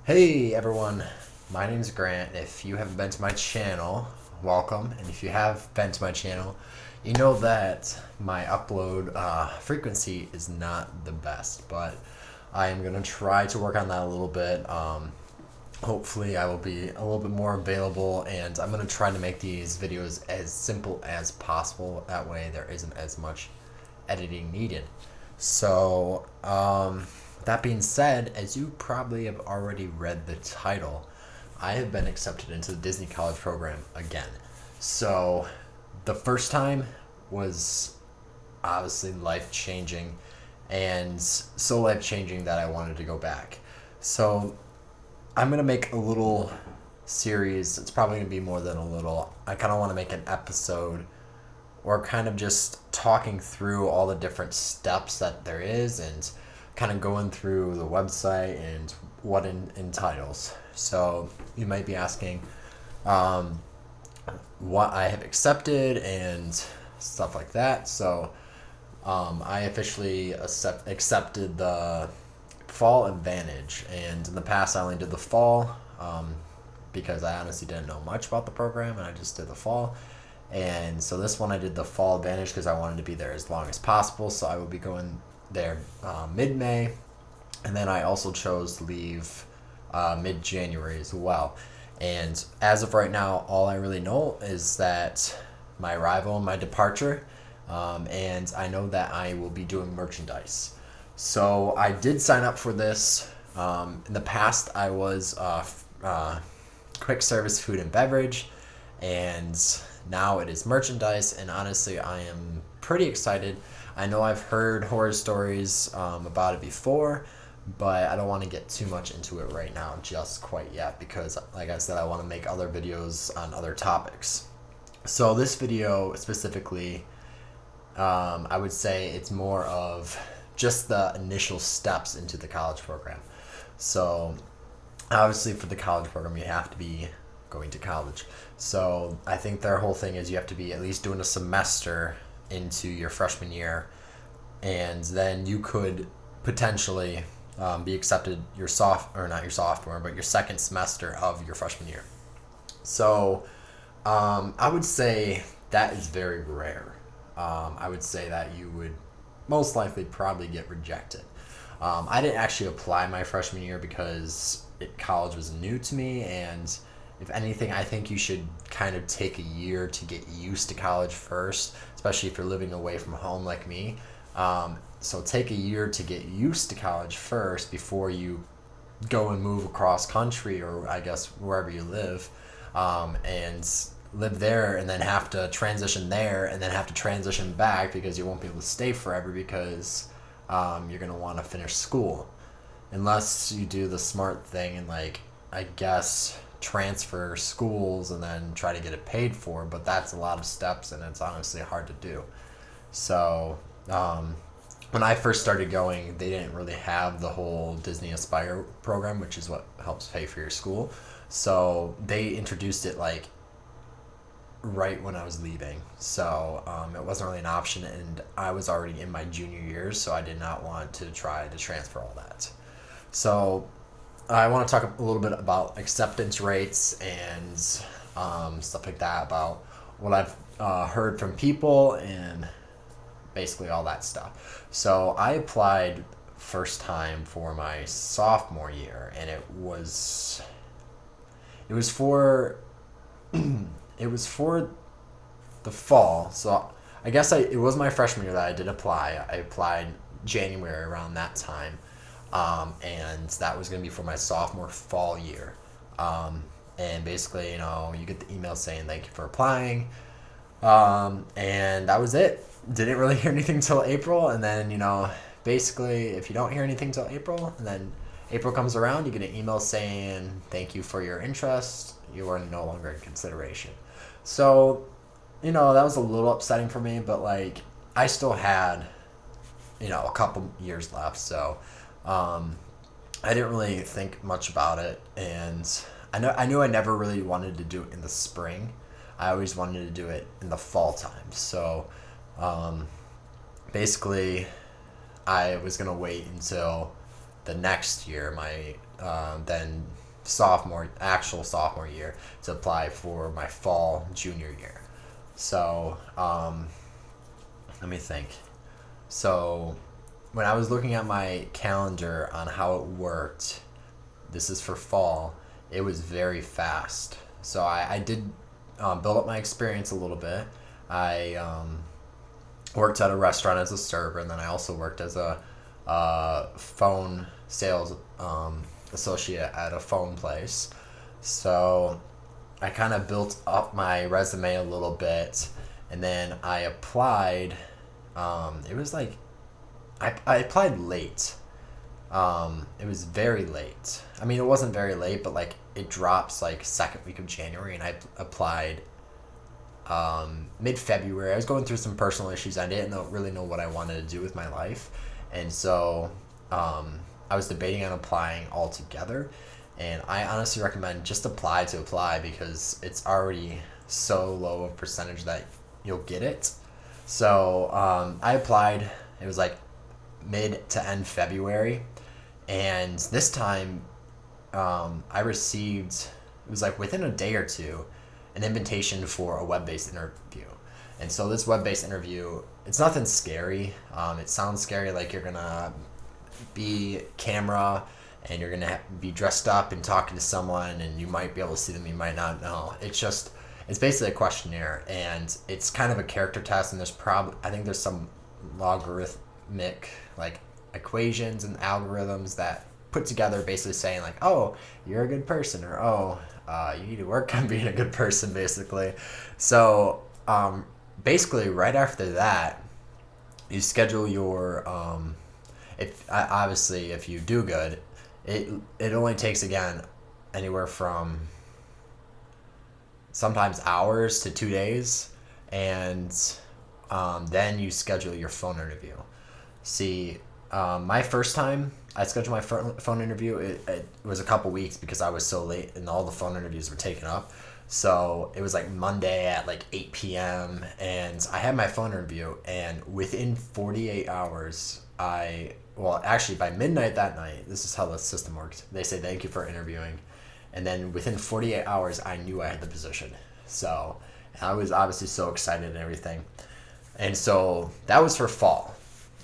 Hey everyone, my name is Grant. If you haven't been to my channel, welcome. And if you have been to my channel, you know that my upload frequency is not the best, but I am going to try to work on that a little bit. Hopefully, I will be a little bit more available, and I'm going to try to make these videos as simple as possible. That way, there isn't as much editing needed. So, that being said, as you probably have already read the title, I have been accepted into the Disney College program again. So, the first time was obviously life changing, and so life changing that I wanted to go back. So, I'm going to make a little series. It's probably going to be more than a little. I kind of want to make an episode or kind of just talking through all the different steps that there is and kind of going through the website and what entitles. So you might be asking what I have accepted and stuff like that. So I officially accepted the fall advantage, and in the past I only did the fall because I honestly didn't know much about the program, and I just did the fall. And so this one I did the fall advantage because I wanted to be there as long as possible. So I will be going there mid-May, and then I also chose to leave mid-January as well. And as of right now, all I really know is that my arrival and my departure, and I know that I will be doing merchandise. So I did sign up for this. In the past, I was quick service food and beverage, and now it is merchandise, and honestly, I am pretty excited. I know I've heard horror stories about it before, but I don't want to get too much into it right now just quite yet because, like I said, I want to make other videos on other topics. So this video specifically, I would say it's more of just the initial steps into the college program. So obviously for the college program, you have to be going to college. So I think their whole thing is you have to be at least doing a semester into your freshman year, and then you could potentially be accepted not your sophomore, but your second semester of your freshman year. So I would say that is very rare. I would say that you would most likely probably get rejected. I didn't actually apply my freshman year because college was new to me, and if anything, I think you should kind of take a year to get used to college first, especially if you're living away from home like me. So take a year to get used to college first before you go and move across country, or I guess wherever you live, and live there and then have to transition there and then have to transition back because you won't be able to stay forever because you're going to want to finish school. Unless you do the smart thing and, like, I guess transfer schools and then try to get it paid for, but that's a lot of steps and it's honestly hard to do. So when I first started going, they didn't really have the whole Disney Aspire program, which is what helps pay for your school. So they introduced it like right when I was leaving. So it wasn't really an option, and I was already in my junior years, so I did not want to try to transfer all that. So I want to talk a little bit about acceptance rates and stuff like that, about what I've heard from people and basically all that stuff. So I applied first time for my sophomore year, and it was for it was for the fall. So I guess it was my freshman year that I did apply. I applied January around that time, and that was going to be for my sophomore fall year. And basically, you get the email saying thank you for applying, and that was it. Didn't really hear anything till April, and then basically, if you don't hear anything till April, and then April comes around, you get an email saying thank you for your interest. You are no longer in consideration. So, that was a little upsetting for me, but like I still had, a couple years left, so I didn't really think much about it, and I knew I never really wanted to do it in the spring. I always wanted to do it in the fall time. So basically, I was gonna wait until the next year, my then actual sophomore year to apply for my fall junior year. So let me think. So when I was looking at my calendar on how it worked, this is for fall, it was very fast. So I did build up my experience a little bit. I worked at a restaurant as a server, and then I also worked as a phone sales associate at a phone place. So I kind of built up my resume a little bit, and then I applied. It was like I applied late. It was very late. I mean, it wasn't very late, but like it drops like second week of January, and I applied mid February. I was going through some personal issues. I didn't really know what I wanted to do with my life, and so I was debating on applying altogether. And I honestly recommend just apply to apply because it's already so low a percentage that you'll get it. So I applied. It was like mid to end February, and this time I received, it was like within a day or two, an invitation for a web-based interview. And so this web-based interview, it's nothing scary. It sounds scary, like you're gonna be camera and you're gonna be dressed up and talking to someone, and you might be able to see them, you might not know. It's basically a questionnaire, and it's kind of a character test, and I think there's some logarithmic like equations and algorithms that put together basically saying like, oh, you're a good person, or oh, you need to work on being a good person, basically. So basically right after that, you schedule your if you do good, it only takes, again, anywhere from sometimes hours to 2 days, and then you schedule your phone interview. See, my first time I scheduled my phone interview, it was a couple weeks because I was so late and all the phone interviews were taken up. So it was like Monday at like 8 p.m. and I had my phone interview, and within 48 hours, actually by midnight that night, this is how the system worked. They say, thank you for interviewing. And then within 48 hours, I knew I had the position. So I was obviously so excited and everything. And so that was for fall.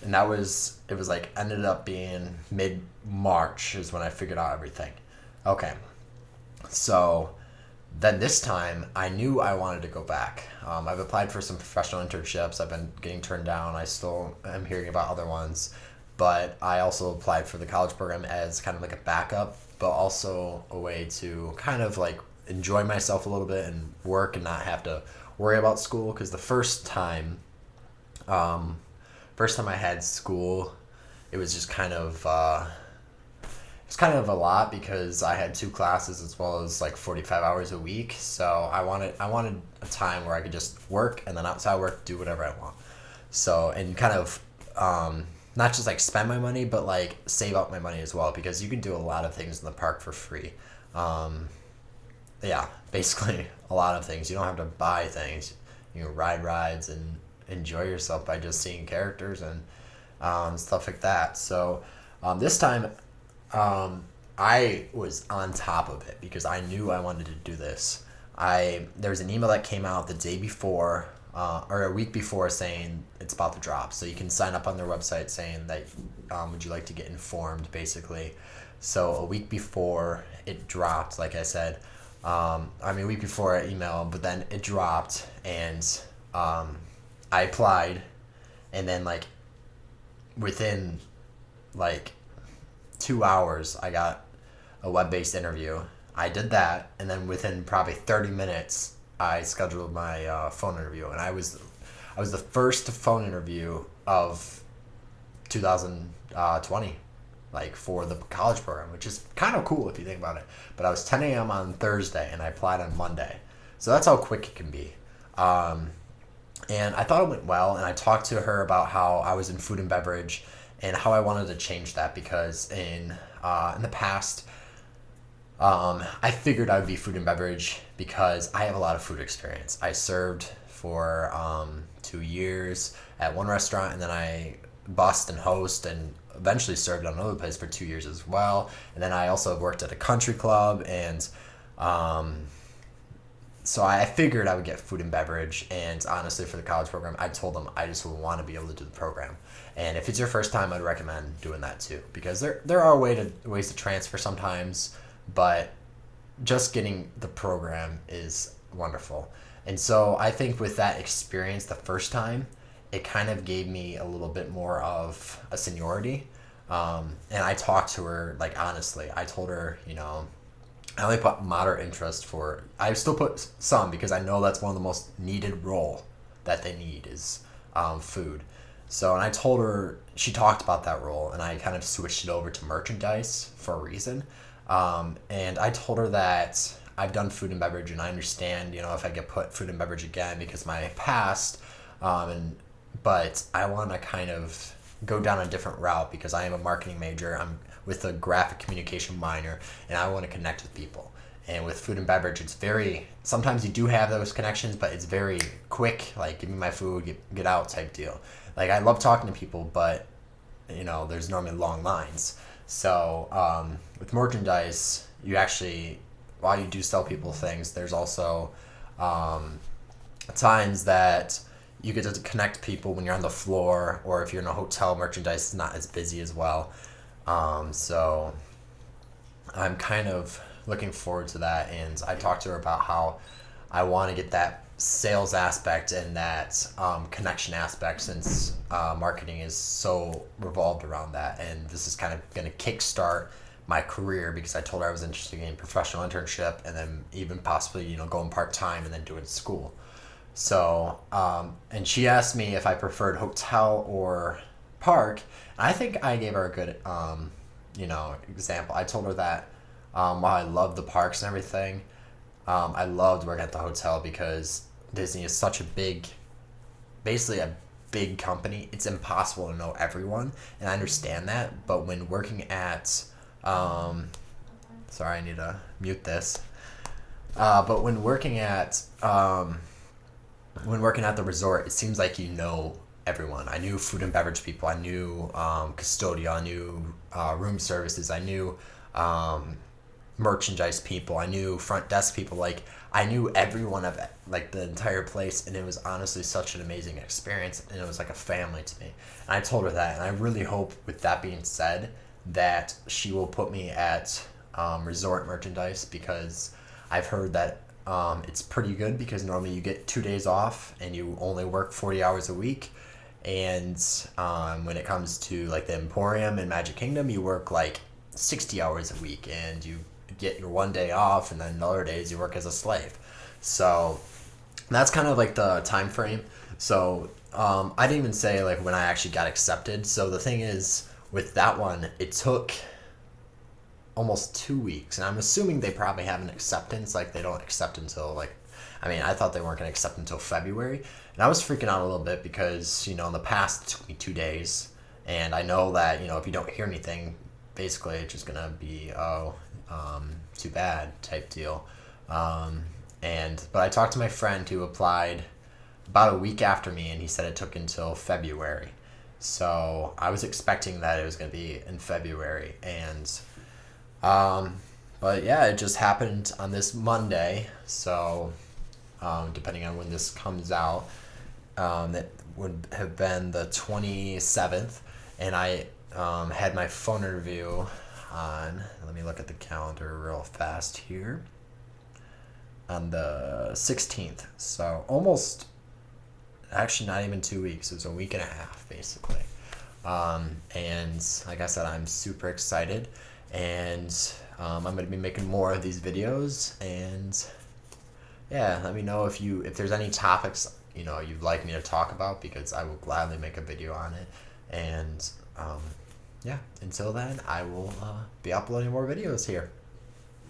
And it was like, ended up being mid-March is when I figured out everything. Okay. So then this time, I knew I wanted to go back. I've applied for some professional internships. I've been getting turned down. I still am hearing about other ones. But I also applied for the college program as kind of like a backup, but also a way to kind of like enjoy myself a little bit and work and not have to worry about school. Because the first time I had school, it was just kind of a lot because I had 2 classes as well as like 45 hours a week. So I wanted a time where I could just work, and then outside work, do whatever I want. So, and kind of not just like spend my money, but like save up my money as well, because you can do a lot of things in the park for free. Yeah, basically a lot of things. You don't have to buy things. You know, ride rides and enjoy yourself by just seeing characters and stuff like that. So this time I was on top of it because I knew I wanted to do this. There was an email that came out the day before or a week before saying it's about to drop. So you can sign up on their website saying that would you like to get informed, basically. So a week before it dropped, like I said, a week before I emailed, but then it dropped, and I applied, and then like within like 2 hours I got a web-based interview. I did that, and then within probably 30 minutes I scheduled my phone interview, and I was the first phone interview of 2020, like for the college program, which is kind of cool if you think about it. But I was 10 a.m. on Thursday, and I applied on Monday, so that's how quick it can be. And I thought it went well, and I talked to her about how I was in food and beverage and how I wanted to change that, because in the past, I figured I would be food and beverage because I have a lot of food experience. I served for 2 years at one restaurant, and then I bussed and host and eventually served at another place for 2 years as well. And then I also worked at a country club, and so I figured I would get food and beverage. And honestly, for the college program, I told them I just would want to be able to do the program. And if it's your first time, I'd recommend doing that too, because there are ways to transfer sometimes, but just getting the program is wonderful. And so I think with that experience the first time, it kind of gave me a little bit more of a seniority. And I talked to her, like, honestly. I told her, I only put moderate interest for, I still put some because I know that's one of the most needed role that they need is food. So, and I told her, she talked about that role, and I kind of switched it over to merchandise for a reason. And I told her that I've done food and beverage, and I understand, if I get put food and beverage again because of my past, but I want to kind of go down a different route because I am a marketing major. I'm with a graphic communication minor, and I want to connect with people. And with food and beverage, it's sometimes you do have those connections, but it's very quick, like, give me my food, get out type deal. Like, I love talking to people, but, there's normally long lines. So with merchandise, you actually, while you do sell people things, there's also times that you get to connect people when you're on the floor, or if you're in a hotel, merchandise is not as busy as well. So I'm kind of looking forward to that, and I talked to her about how I want to get that sales aspect and that connection aspect, since marketing is so revolved around that, and this is kind of going to kickstart my career, because I told her I was interested in professional internship and then even possibly going part-time and then doing school. So and she asked me if I preferred hotel or park, and I think I gave her a good example. I told her that while I love the parks and everything, I loved working at the hotel because Disney is such basically a big company. It's impossible to know everyone, and I understand that. But when working at, sorry, I need to mute this. But when working at the resort, it seems like everyone. I knew food and beverage people. I knew custodial. I knew room services. I knew merchandise people. I knew front desk people. Like, I knew everyone of like the entire place, and it was honestly such an amazing experience, and it was like a family to me. And I told her that, and I really hope, with that being said, that she will put me at resort merchandise, because I've heard that it's pretty good, because normally you get 2 days off and you only work 40 hours a week. And when it comes to like the Emporium and Magic Kingdom, you work like 60 hours a week, and you get your 1 day off, and then the other days you work as a slave. So that's kind of like the time frame. So I didn't even say like when I actually got accepted. So the thing is, with that one, it took almost 2 weeks, and I'm assuming they probably have an acceptance. Like, they don't accept until I thought they weren't going to accept until February, and I was freaking out a little bit because in the past it took me 2 days, and I know that if you don't hear anything, basically it's just gonna be too bad type deal. But I talked to my friend who applied about a week after me, and he said it took until February. So I was expecting that it was going to be in February, and but yeah, it just happened on this Monday. So depending on when this comes out, that would have been the 27th, and I had my phone interview on, let me look at the calendar real fast here, on the 16th. So almost, actually not even 2 weeks. It was a week and a half, basically. And like I said, I'm super excited, and I'm going to be making more of these videos. And yeah, let me know if there's any topics you'd like me to talk about, because I will gladly make a video on it. And yeah, until then, I will be uploading more videos here.